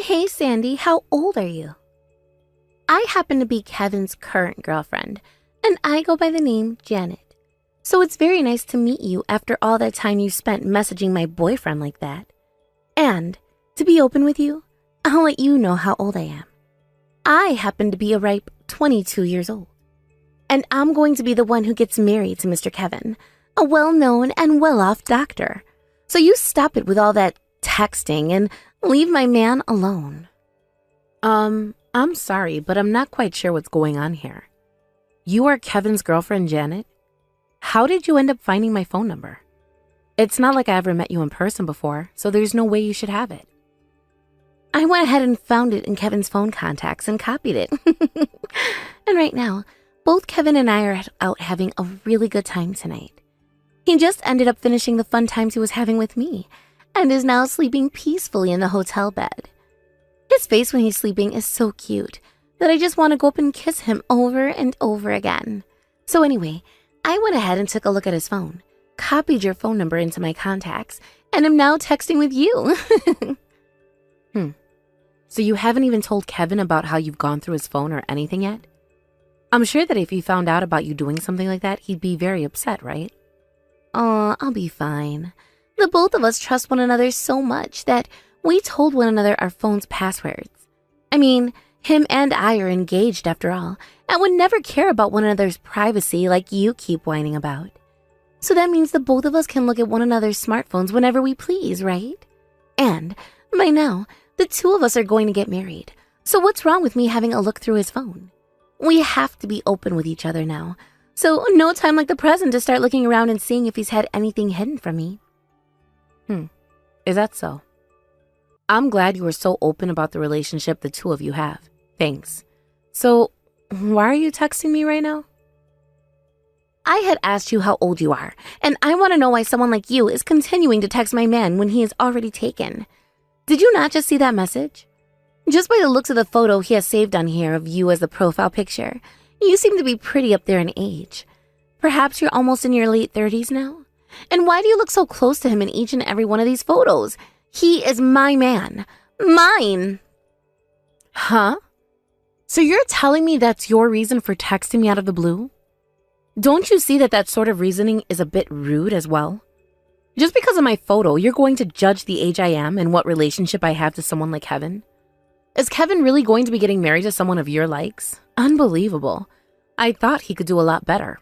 Hey Sandy, how old are you? I happen to be Kevin's current girlfriend, and I go by the name Janet. So it's very nice to meet you after all that time you spent messaging my boyfriend like that. And, to be open with you, I'll let you know how old I am. I happen to be a ripe 22 years old. And I'm going to be the one who gets married to Mr. Kevin, a well-known and well-off doctor. So you stop it with all that texting and leave my man alone. I'm sorry, but I'm not quite sure what's going on here. You are Kevin's girlfriend, Janet? How did you end up finding my phone number? It's not like I ever met you in person before, so there's no way you should have it. I went ahead and found it in Kevin's phone contacts and copied it. And right now, both Kevin and I are out having a really good time tonight. He just ended up finishing the fun times he was having with me and is now sleeping peacefully in the hotel bed. His face when he's sleeping is so cute that I just want to go up and kiss him over and over again. So anyway, I went ahead and took a look at his phone, copied your phone number into my contacts, and am now texting with you. So you haven't even told Kevin about how you've gone through his phone or anything yet? I'm sure that if he found out about you doing something like that, he'd be very upset, right? I'll be fine. The both of us trust one another so much that we told one another our phone's passwords. I mean, him and I are engaged after all, and would never care about one another's privacy like you keep whining about. So that means the both of us can look at one another's smartphones whenever we please, right? And by now, the two of us are going to get married. So what's wrong with me having a look through his phone? We have to be open with each other now. So no time like the present to start looking around and seeing if he's had anything hidden from me. Is that so? I'm glad you were so open about the relationship the two of you have. Thanks. So, why are you texting me right now? I had asked you how old you are, and I want to know why someone like you is continuing to text my man when he is already taken. Did you not just see that message? Just by the looks of the photo he has saved on here of you as the profile picture, you seem to be pretty up there in age. Perhaps you're almost in your late 30s now? And why do you look so close to him in each and every one of these photos? He is my man. Mine! Huh? So you're telling me that's your reason for texting me out of the blue? Don't you see that that sort of reasoning is a bit rude as well? Just because of my photo, you're going to judge the age I am and what relationship I have to someone like Kevin? Is Kevin really going to be getting married to someone of your likes? Unbelievable. I thought he could do a lot better.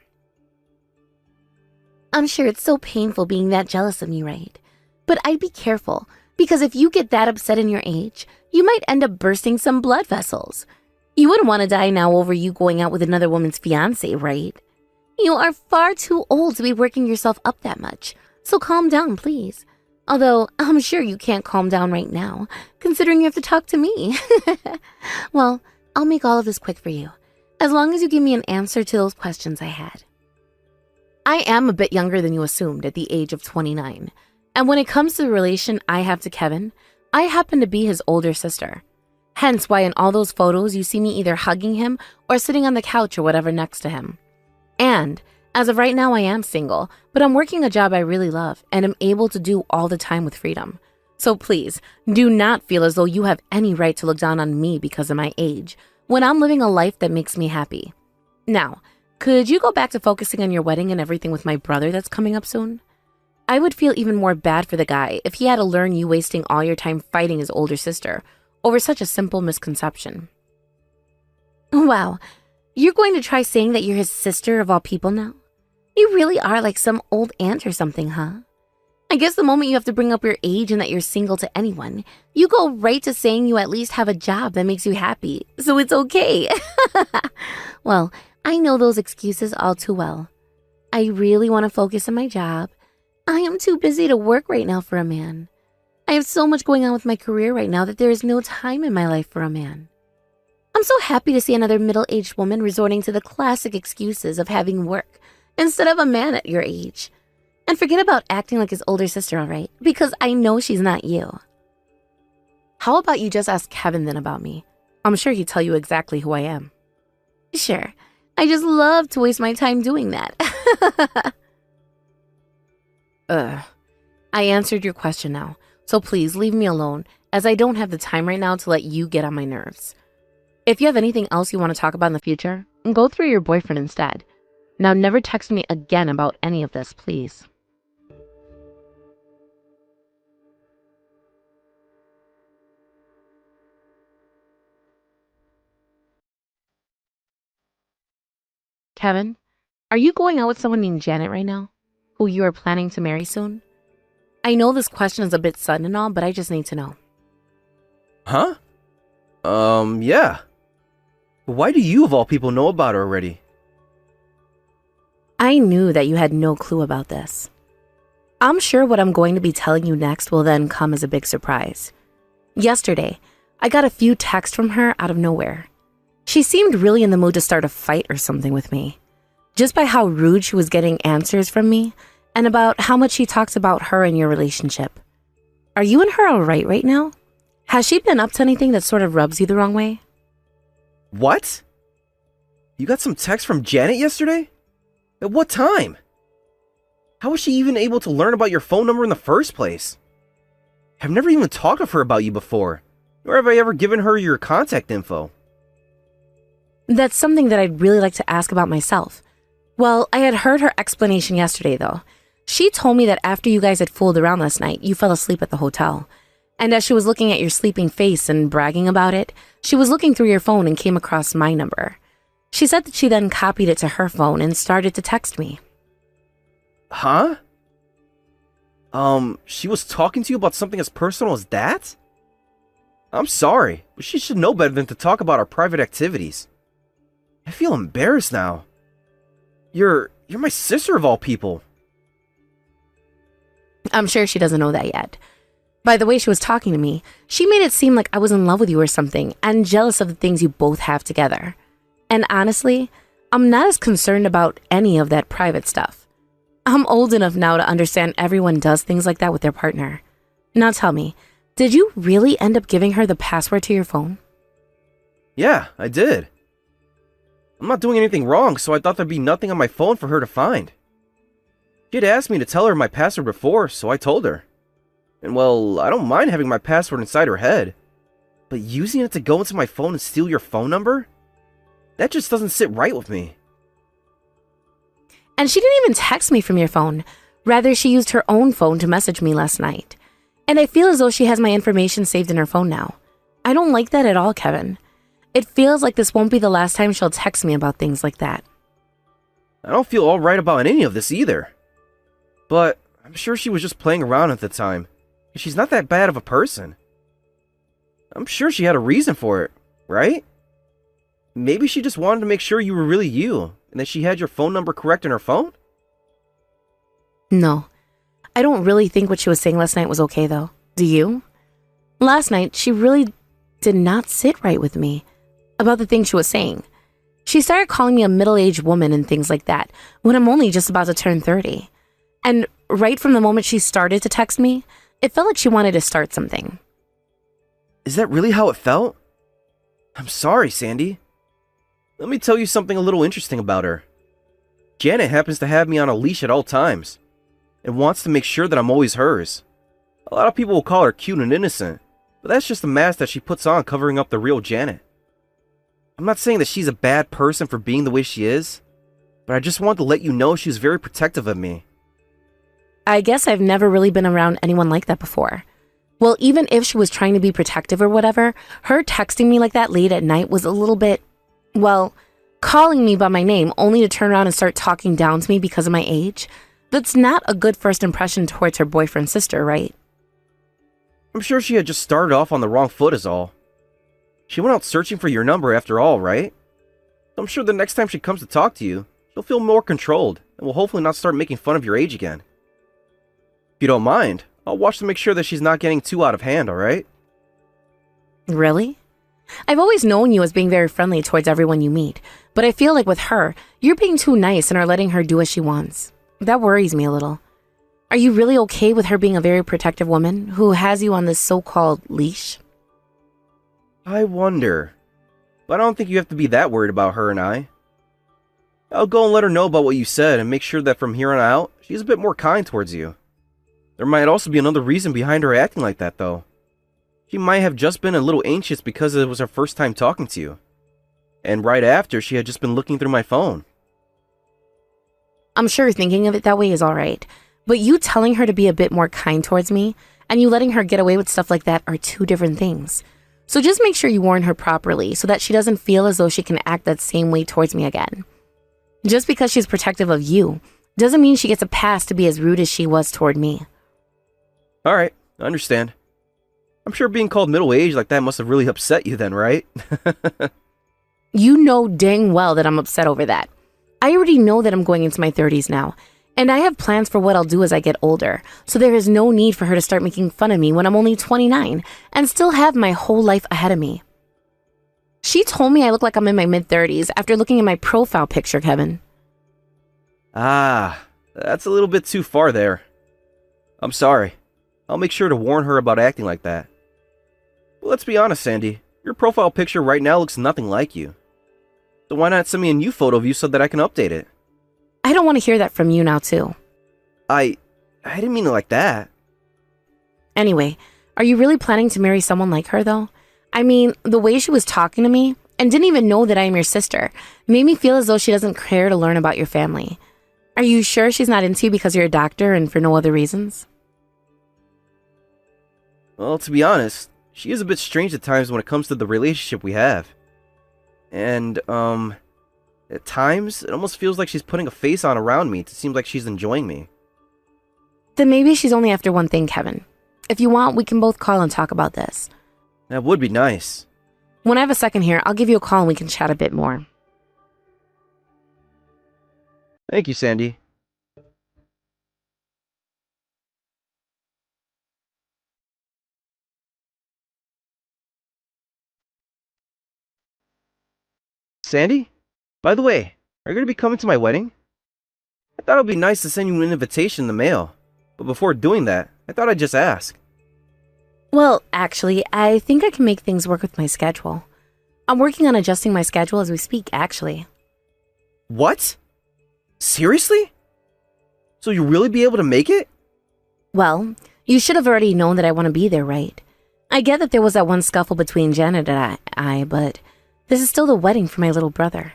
I'm sure it's so painful being that jealous of me, right? But I'd be careful, because if you get that upset in your age, you might end up bursting some blood vessels. You wouldn't want to die now over you going out with another woman's fiancé, right? You are far too old to be working yourself up that much, so calm down, please. Although, I'm sure you can't calm down right now, considering you have to talk to me. Well, I'll make all of this quick for you, as long as you give me an answer to those questions I had. I am a bit younger than you assumed at the age of 29. And when it comes to the relation I have to Kevin, I happen to be his older sister. Hence why in all those photos you see me either hugging him or sitting on the couch or whatever next to him. And as of right now I am single, but I'm working a job I really love and am able to do all the time with freedom. So please, do not feel as though you have any right to look down on me because of my age, when I'm living a life that makes me happy. Now, could you go back to focusing on your wedding and everything with my brother that's coming up soon? I would feel even more bad for the guy if he had to learn you wasting all your time fighting his older sister over such a simple misconception. Wow, you're going to try saying that you're his sister of all people now? You really are like some old aunt or something, huh? I guess the moment you have to bring up your age and that you're single to anyone, you go right to saying you at least have a job that makes you happy, so it's okay. Well, I know those excuses all too well. I really want to focus on my job. I am too busy to work right now for a man. I have so much going on with my career right now that there is no time in my life for a man. I'm so happy to see another middle-aged woman resorting to the classic excuses of having work instead of a man at your age. And forget about acting like his older sister, all right? Because I know she's not you. How about you just ask Kevin then about me? I'm sure he'd tell you exactly who I am. Sure. I just love to waste my time doing that. I answered your question now, so please leave me alone as I don't have the time right now to let you get on my nerves. If you have anything else you want to talk about in the future, go through your boyfriend instead. Now never text me again about any of this, please. Kevin, are you going out with someone named Janet right now, who you are planning to marry soon? I know this question is a bit sudden and all, but I just need to know. Huh? Yeah. But why do you of all people know about her already? I knew that you had no clue about this. I'm sure what I'm going to be telling you next will then come as a big surprise. Yesterday, I got a few texts from her out of nowhere. She seemed really in the mood to start a fight or something with me, just by how rude she was getting answers from me and about how much she talks about her and your relationship. Are you and her alright right now? Has she been up to anything that sort of rubs you the wrong way? What? You got some text from Janet yesterday? At what time? How was she even able to learn about your phone number in the first place? I've never even talked with her about you before, nor have I ever given her your contact info. That's something that I'd really like to ask about myself. Well, I had heard her explanation yesterday, though. She told me that after you guys had fooled around last night, you fell asleep at the hotel. And as she was looking at your sleeping face and bragging about it, she was looking through your phone and came across my number. She said that she then copied it to her phone and started to text me. Huh? She was talking to you about something as personal as that? I'm sorry, but she should know better than to talk about our private activities. I feel embarrassed now. You're my sister of all people. I'm sure she doesn't know that yet. By the way she was talking to me, she made it seem like I was in love with you or something and jealous of the things you both have together. And honestly, I'm not as concerned about any of that private stuff. I'm old enough now to understand everyone does things like that with their partner. Now tell me, did you really end up giving her the password to your phone? Yeah, I did. I'm not doing anything wrong, so I thought there'd be nothing on my phone for her to find. She had asked me to tell her my password before, so I told her. And well, I don't mind having my password inside her head, but using it to go into my phone and steal your phone number? That just doesn't sit right with me. And she didn't even text me from your phone. Rather, she used her own phone to message me last night. And I feel as though she has my information saved in her phone now. I don't like that at all, Kevin. It feels like this won't be the last time she'll text me about things like that. I don't feel alright about any of this either. But I'm sure she was just playing around at the time. She's not that bad of a person. I'm sure she had a reason for it, right? Maybe she just wanted to make sure you were really you, and that she had your phone number correct in her phone? No. I don't really think what she was saying last night was okay, though. Do you? Last night, she really did not sit right with me about the things she was saying. She started calling me a middle-aged woman and things like that, when I'm only just about to turn 30. And right from the moment she started to text me, it felt like she wanted to start something. Is that really how it felt? I'm sorry, Sandy. Let me tell you something a little interesting about her. Janet happens to have me on a leash at all times, and wants to make sure that I'm always hers. A lot of people will call her cute and innocent, but that's just a mask that she puts on covering up the real Janet. I'm not saying that she's a bad person for being the way she is, but I just want to let you know she was very protective of me. I guess I've never really been around anyone like that before. Well, even if she was trying to be protective or whatever, her texting me like that late at night was a little bit, well, calling me by my name only to turn around and start talking down to me because of my age. That's not a good first impression towards her boyfriend's sister, right? I'm sure she had just started off on the wrong foot is all. She went out searching for your number after all, right? I'm sure the next time she comes to talk to you, she'll feel more controlled and will hopefully not start making fun of your age again. If you don't mind, I'll watch to make sure that she's not getting too out of hand, alright? Really? I've always known you as being very friendly towards everyone you meet, but I feel like with her, you're being too nice and are letting her do as she wants. That worries me a little. Are you really okay with her being a very protective woman who has you on this so-called leash? I wonder. But I don't think you have to be that worried about her and I. I'll go and let her know about what you said and make sure that from here on out, she's a bit more kind towards you. There might also be another reason behind her acting like that, though. She might have just been a little anxious because it was her first time talking to you. And right after, she had just been looking through my phone. I'm sure thinking of it that way is alright, but you telling her to be a bit more kind towards me and you letting her get away with stuff like that are two different things. So just make sure you warn her properly so that she doesn't feel as though she can act that same way towards me again. Just because she's protective of you doesn't mean she gets a pass to be as rude as she was toward me. Alright, I understand. I'm sure being called middle-aged like that must have really upset you then, right? You know dang well that I'm upset over that. I already know that I'm going into my 30s now, and I have plans for what I'll do as I get older, so there is no need for her to start making fun of me when I'm only 29 and still have my whole life ahead of me. She told me I look like I'm in my mid-30s after looking at my profile picture, Kevin. Ah, that's a little bit too far there. I'm sorry. I'll make sure to warn her about acting like that. But let's be honest, Sandy. Your profile picture right now looks nothing like you. So why not send me a new photo of you so that I can update it? I don't want to hear that from you now, too. I didn't mean it like that. Anyway, are you really planning to marry someone like her, though? I mean, the way she was talking to me and didn't even know that I am your sister made me feel as though she doesn't care to learn about your family. Are you sure she's not into you because you're a doctor and for no other reasons? Well, to be honest, she is a bit strange at times when it comes to the relationship we have. And, at times, it almost feels like she's putting a face on around me. It seems like she's enjoying me. Then maybe she's only after one thing, Kevin. If you want, we can both call and talk about this. That would be nice. When I have a second here, I'll give you a call and we can chat a bit more. Thank you, Sandy. Sandy? By the way, are you going to be coming to my wedding? I thought it would be nice to send you an invitation in the mail. But before doing that, I thought I'd just ask. Well, actually, I think I can make things work with my schedule. I'm working on adjusting my schedule as we speak, actually. What? Seriously? So you'll really be able to make it? Well, you should have already known that I want to be there, right? I get that there was that one scuffle between Janet and I, but this is still the wedding for my little brother.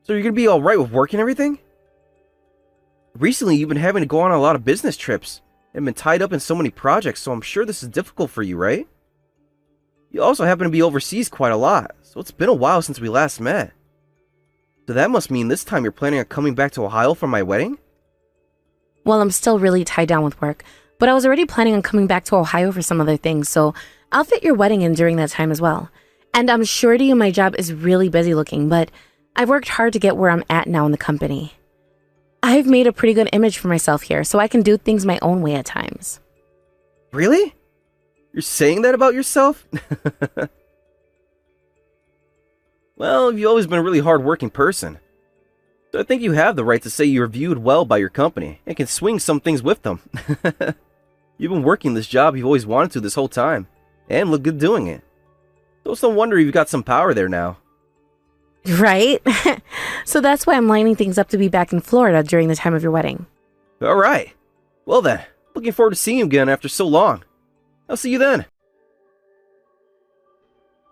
So you're going to be alright with work and everything? Recently, you've been having to go on a lot of business trips and been tied up in so many projects, so I'm sure this is difficult for you, right? You also happen to be overseas quite a lot, so it's been a while since we last met. So that must mean this time you're planning on coming back to Ohio for my wedding? Well, I'm still really tied down with work, but I was already planning on coming back to Ohio for some other things, so I'll fit your wedding in during that time as well. And I'm sure to you my job is really busy looking, but I've worked hard to get where I'm at now in the company. I've made a pretty good image for myself here, so I can do things my own way at times. Really? You're saying that about yourself? Well, you've always been a really hard-working person. So I think you have the right to say you're viewed well by your company and can swing some things with them. You've been working this job you've always wanted to this whole time, and look good doing it. So it's no wonder you've got some power there now. Right? So that's why I'm lining things up to be back in Florida during the time of your wedding. Alright. Well then, looking forward to seeing you again after so long. I'll see you then.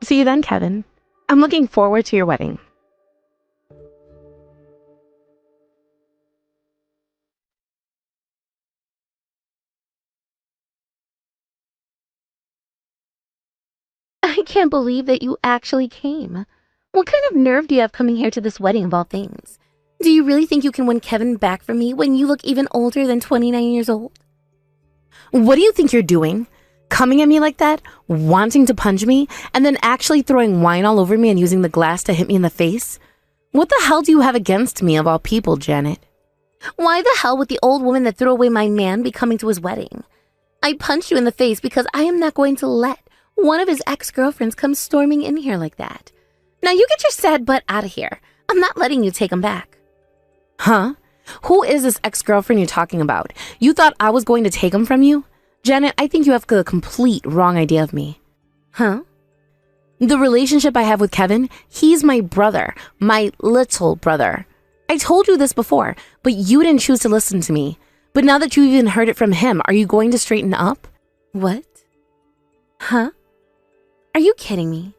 See you then, Kevin. I'm looking forward to your wedding. I can't believe that you actually came. What kind of nerve do you have coming here to this wedding of all things? Do you really think you can win Kevin back from me when you look even older than 29 years old? What do you think you're doing? Coming at me like that? Wanting to punch me? And then actually throwing wine all over me and using the glass to hit me in the face? What the hell do you have against me of all people, Janet? Why the hell would the old woman that threw away my man be coming to his wedding? I punched you in the face because I am not going to let one of his ex-girlfriends come storming in here like that. Now you get your sad butt out of here. I'm not letting you take him back. Huh? Who is this ex-girlfriend you're talking about? You thought I was going to take him from you? Janet, I think you have the complete wrong idea of me. Huh? The relationship I have with Kevin, he's my brother, my little brother. I told you this before, but you didn't choose to listen to me. But now that you even heard it from him, are you going to straighten up? What? Huh? Are you kidding me?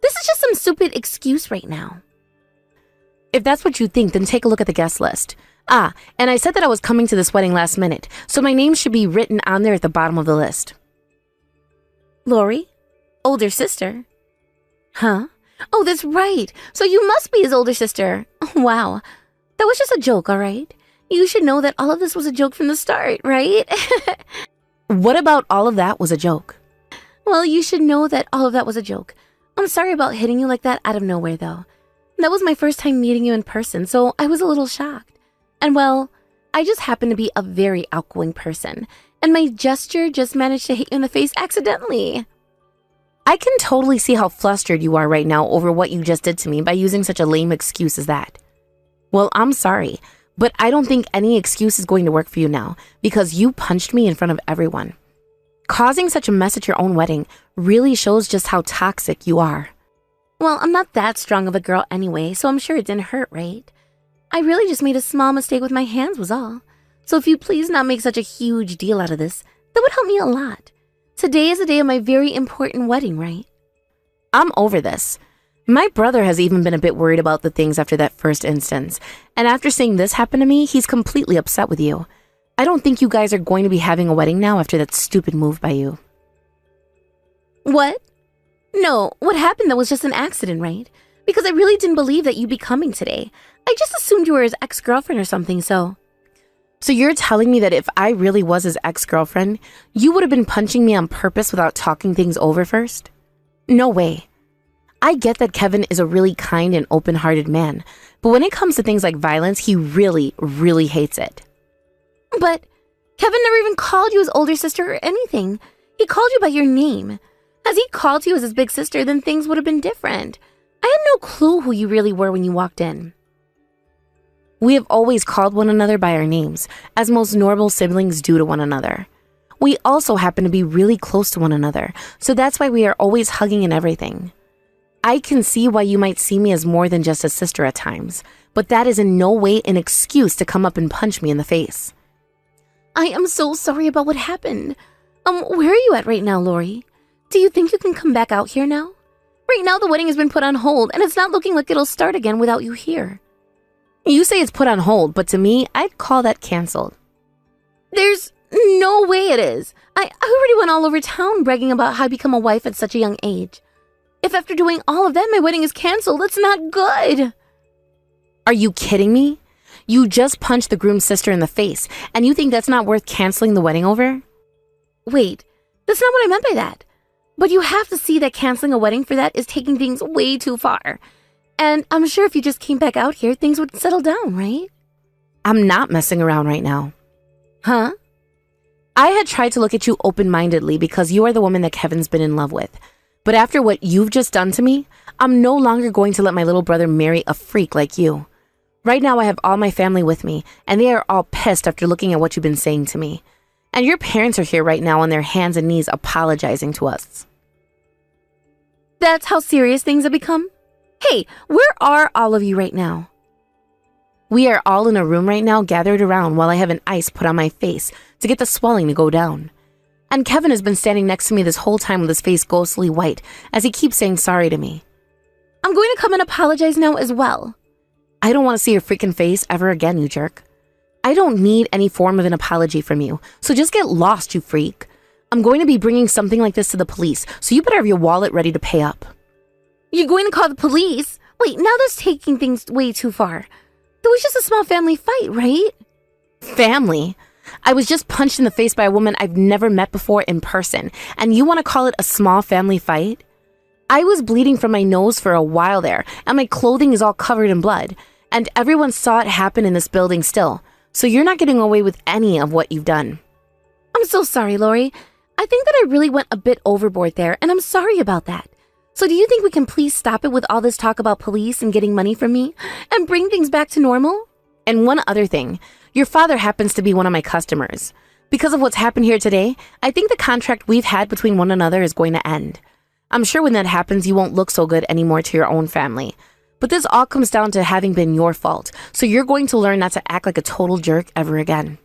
This is just some stupid excuse right now. If that's what you think, then take a look at the guest list. Ah, and I said that I was coming to this wedding last minute, so my name should be written on there at the bottom of the list. Lori? Older sister? Huh? Oh, that's right. So you must be his older sister. Wow. That was just a joke, all right? You should know that all of this was a joke from the start, right? What about all of that was a joke? Well, you should know that all of that was a joke. I'm sorry about hitting you like that out of nowhere, though. That was my first time meeting you in person, so I was a little shocked. And well, I just happen to be a very outgoing person, and my gesture just managed to hit you in the face accidentally. I can totally see how flustered you are right now over what you just did to me by using such a lame excuse as that. Well, I'm sorry, but I don't think any excuse is going to work for you now because you punched me in front of everyone. Causing such a mess at your own wedding really shows just how toxic you are. Well, I'm not that strong of a girl anyway, so I'm sure it didn't hurt, right? I really just made a small mistake with my hands was all. So if you please not make such a huge deal out of this, that would help me a lot. Today is the day of my very important wedding, right? I'm over this. My brother has even been a bit worried about the things after that first instance, and after seeing this happen to me, he's completely upset with you. I don't think you guys are going to be having a wedding now after that stupid move by you. What? No, what happened though was just an accident, right? Because I really didn't believe that you'd be coming today. I just assumed you were his ex-girlfriend or something, so... So you're telling me that if I really was his ex-girlfriend, you would have been punching me on purpose without talking things over first? No way. I get that Kevin is a really kind and open-hearted man, but when it comes to things like violence, he really, really hates it. But Kevin never even called you his older sister or anything. He called you by your name. As he called you as his big sister, then things would have been different. I had no clue who you really were when you walked in. We have always called one another by our names, as most normal siblings do to one another. We also happen to be really close to one another, so that's why we are always hugging and everything. I can see why you might see me as more than just a sister at times, but that is in no way an excuse to come up and punch me in the face. I am so sorry about what happened. Where are you at right now, Lori? Do you think you can come back out here now? Right now the wedding has been put on hold, and it's not looking like it'll start again without you here. You say it's put on hold, but to me, I'd call that canceled. There's no way it is. I already went all over town bragging about how I become a wife at such a young age. If after doing all of that my wedding is canceled, that's not good. Are you kidding me? You just punched the groom's sister in the face, and you think that's not worth canceling the wedding over? Wait, that's not what I meant by that. But you have to see that canceling a wedding for that is taking things way too far. And I'm sure if you just came back out here, things would settle down, right? I'm not messing around right now. Huh? I had tried to look at you open-mindedly because you are the woman that Kevin's been in love with. But after what you've just done to me, I'm no longer going to let my little brother marry a freak like you. Right now I have all my family with me, and they are all pissed after looking at what you've been saying to me. And your parents are here right now on their hands and knees apologizing to us. That's how serious things have become? Hey, where are all of you right now? We are all in a room right now gathered around while I have an ice put on my face to get the swelling to go down. And Kevin has been standing next to me this whole time with his face ghostly white as he keeps saying sorry to me. I'm going to come and apologize now as well. I don't want to see your freaking face ever again, you jerk. I don't need any form of an apology from you, so just get lost, you freak. I'm going to be bringing something like this to the police, so you better have your wallet ready to pay up. You're going to call the police? Wait, now that's taking things way too far. That was just a small family fight, right? Family? I was just punched in the face by a woman I've never met before in person, and you want to call it a small family fight? I was bleeding from my nose for a while there, and my clothing is all covered in blood, and everyone saw it happen in this building still, so you're not getting away with any of what you've done. I'm so sorry, Lori. I think that I really went a bit overboard there, and I'm sorry about that. So do you think we can please stop it with all this talk about police and getting money from me and bring things back to normal? And one other thing, your father happens to be one of my customers. Because of what's happened here today, I think the contract we've had between one another is going to end. I'm sure when that happens, you won't look so good anymore to your own family. But this all comes down to having been your fault, so you're going to learn not to act like a total jerk ever again.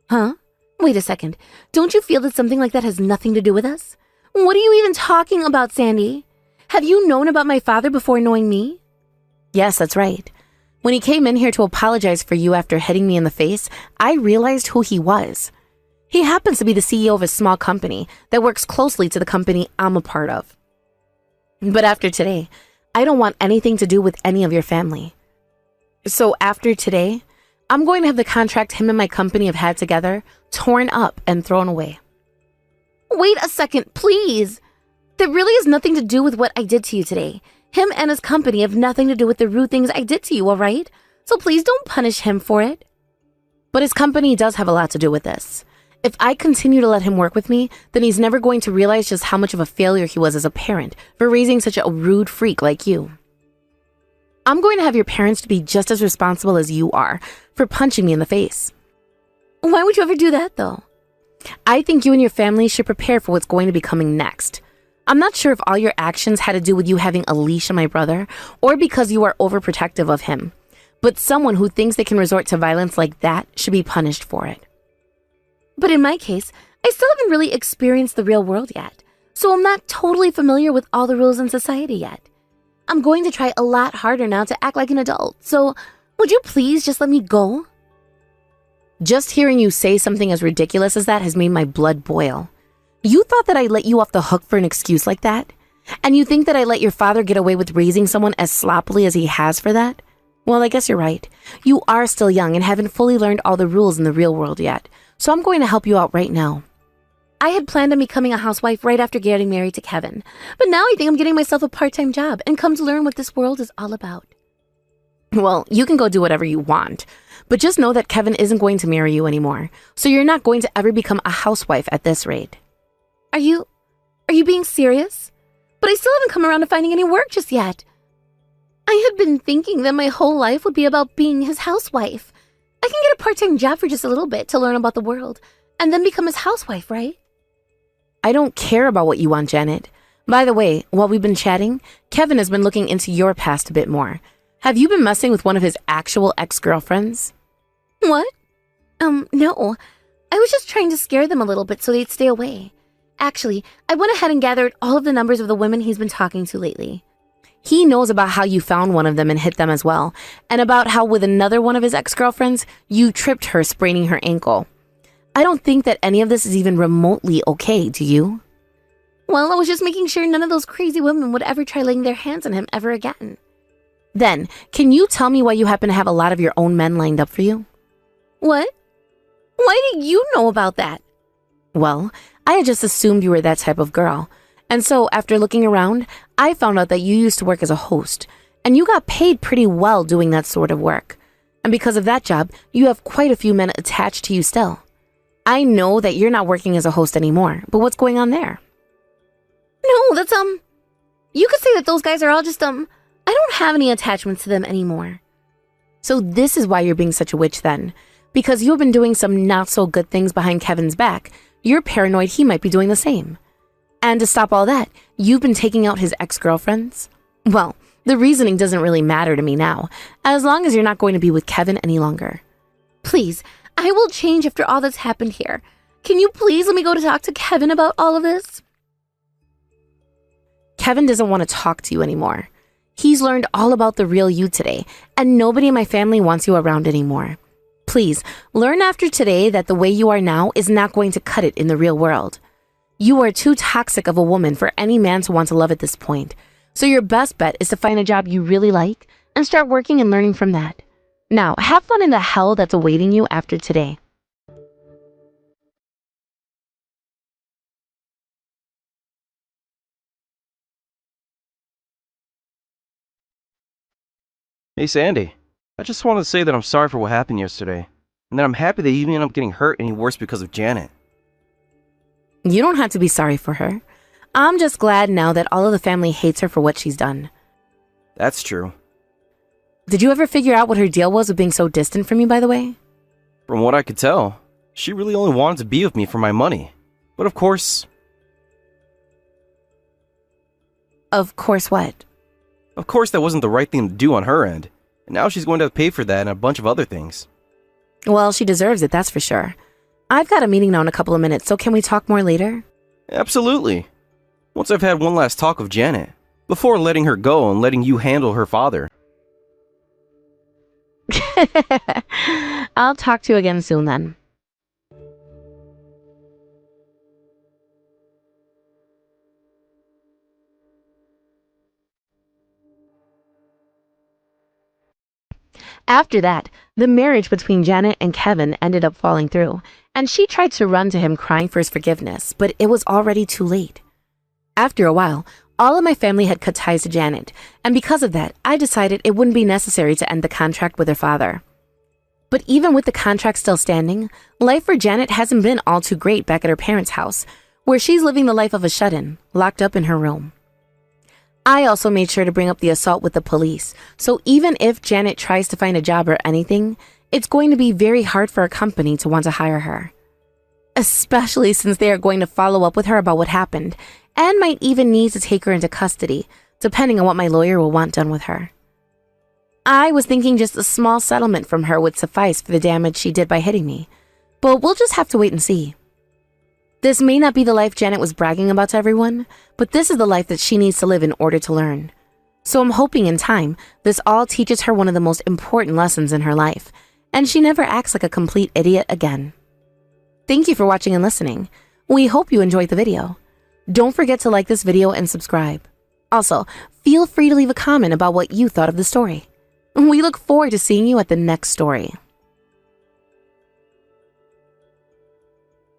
Huh? Wait a second. Don't you feel that something like that has nothing to do with us? What are you even talking about, Sandy? Have you known about my father before knowing me? Yes, that's right. When he came in here to apologize for you after hitting me in the face, I realized who he was. He happens to be the CEO of a small company that works closely to the company I'm a part of. But after today, I don't want anything to do with any of your family. So after today, I'm going to have the contract him and my company have had together torn up and thrown away. Wait a second, please. That really has nothing to do with what I did to you today. Him and his company have nothing to do with the rude things I did to you, all right? So please don't punish him for it. But his company does have a lot to do with this. If I continue to let him work with me, then he's never going to realize just how much of a failure he was as a parent for raising such a rude freak like you. I'm going to have your parents to be just as responsible as you are for punching me in the face. Why would you ever do that, though? I think you and your family should prepare for what's going to be coming next. I'm not sure if all your actions had to do with you having a leash on my brother or because you are overprotective of him. But someone who thinks they can resort to violence like that should be punished for it. But in my case, I still haven't really experienced the real world yet, so I'm not totally familiar with all the rules in society yet. I'm going to try a lot harder now to act like an adult, so would you please just let me go? Just hearing you say something as ridiculous as that has made my blood boil. You thought that I let you off the hook for an excuse like that? And you think that I let your father get away with raising someone as sloppily as he has for that? Well, I guess you're right. You are still young and haven't fully learned all the rules in the real world yet. So I'm going to help you out right now. I had planned on becoming a housewife right after getting married to Kevin, but now I think I'm getting myself a part-time job and come to learn what this world is all about. Well, you can go do whatever you want, but just know that Kevin isn't going to marry you anymore, so you're not going to ever become a housewife at this rate. Are you being serious? But I still haven't come around to finding any work just yet. I had been thinking that my whole life would be about being his housewife. I can get a part-time job for just a little bit to learn about the world, and then become his housewife, right? I don't care about what you want, Janet. By the way, while we've been chatting, Kevin has been looking into your past a bit more. Have you been messing with one of his actual ex-girlfriends? What? No. I was just trying to scare them a little bit so they'd stay away. Actually, I went ahead and gathered all of the numbers of the women he's been talking to lately. He knows about how you found one of them and hit them as well, and about how with another one of his ex-girlfriends, you tripped her, spraining her ankle. I don't think that any of this is even remotely okay, do you? Well, I was just making sure none of those crazy women would ever try laying their hands on him ever again. Then, can you tell me why you happen to have a lot of your own men lined up for you? What? Why do you know about that? Well, I had just assumed you were that type of girl. And so, after looking around, I found out that you used to work as a host, and you got paid pretty well doing that sort of work. And because of that job, you have quite a few men attached to you still. I know that you're not working as a host anymore, but what's going on there? No, that's, you could say that those guys are all just, I don't have any attachments to them anymore. So this is why you're being such a witch then. Because you've been doing some not so good things behind Kevin's back, you're paranoid he might be doing the same. And to stop all that, you've been taking out his ex-girlfriends? Well, the reasoning doesn't really matter to me now, as long as you're not going to be with Kevin any longer. Please, I will change after all that's happened here. Can you please let me go to talk to Kevin about all of this? Kevin doesn't want to talk to you anymore. He's learned all about the real you today, and nobody in my family wants you around anymore. Please, learn after today that the way you are now is not going to cut it in the real world. You are too toxic of a woman for any man to want to love at this point. So your best bet is to find a job you really like and start working and learning from that. Now, have fun in the hell that's awaiting you after today. Hey, Sandy. I just wanted to say that I'm sorry for what happened yesterday, and that I'm happy that you didn't end up getting hurt any worse because of Janet. You don't have to be sorry for her. I'm just glad now that all of the family hates her for what she's done. That's true. Did you ever figure out what her deal was with being so distant from you, by the way? From what I could tell, she really only wanted to be with me for my money. But of course... Of course what? Of course that wasn't the right thing to do on her end. And now she's going to have to pay for that and a bunch of other things. Well, she deserves it, that's for sure. I've got a meeting now in a couple of minutes, so can we talk more later? Absolutely. once I've had one last talk with Janet, before letting her go and letting you handle her father. I'll talk to you again soon then. After that, the marriage between Janet and Kevin ended up falling through, and she tried to run to him crying for his forgiveness, but it was already too late. After a while, all of my family had cut ties to Janet, and because of that, I decided it wouldn't be necessary to end the contract with her father. But even with the contract still standing, life for Janet hasn't been all too great back at her parents' house, where she's living the life of a shut-in, locked up in her room. I also made sure to bring up the assault with the police, so even if Janet tries to find a job or anything, it's going to be very hard for a company to want to hire her. Especially since they are going to follow up with her about what happened, and might even need to take her into custody, depending on what my lawyer will want done with her. I was thinking just a small settlement from her would suffice for the damage she did by hitting me, but we'll just have to wait and see. This may not be the life Janet was bragging about to everyone, but this is the life that she needs to live in order to learn. So I'm hoping in time, this all teaches her one of the most important lessons in her life, and she never acts like a complete idiot again. Thank you for watching and listening. We hope you enjoyed the video. Don't forget to like this video and subscribe. Also, feel free to leave a comment about what you thought of the story. We look forward to seeing you at the next story.